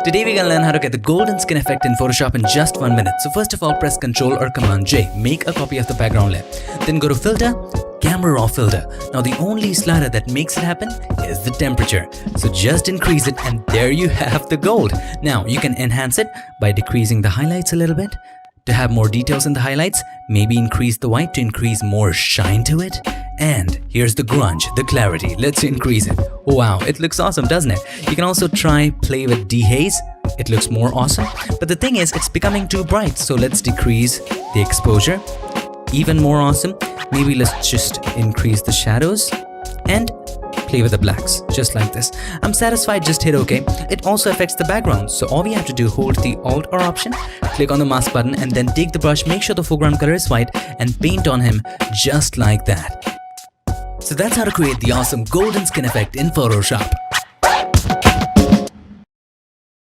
Today we're gonna learn how to get the golden skin effect in Photoshop in just 1 minute. So first of all, press Ctrl or Command J, make a copy of the background layer. Then go to Filter, Camera Raw Filter. Now the only slider that makes it happen is the temperature. So just increase it and there you have the gold. Now you can enhance it by decreasing the highlights a little bit. To have more details in the highlights, maybe increase the white to increase more shine to it. And here's the grunge, the clarity. Let's increase it. Wow, it looks awesome, doesn't it? You can also try play with dehaze. It looks more awesome. But the thing is, it's becoming too bright. So let's decrease the exposure. Even more awesome. Maybe let's just increase the shadows and play with the blacks, just like this. I'm satisfied, just hit OK. It also affects the background. So all we have to do, hold the Alt or Option, click on the mask button and then take the brush, make sure the foreground color is white and paint on him just like that. So that's how to create the awesome golden skin effect in Photoshop.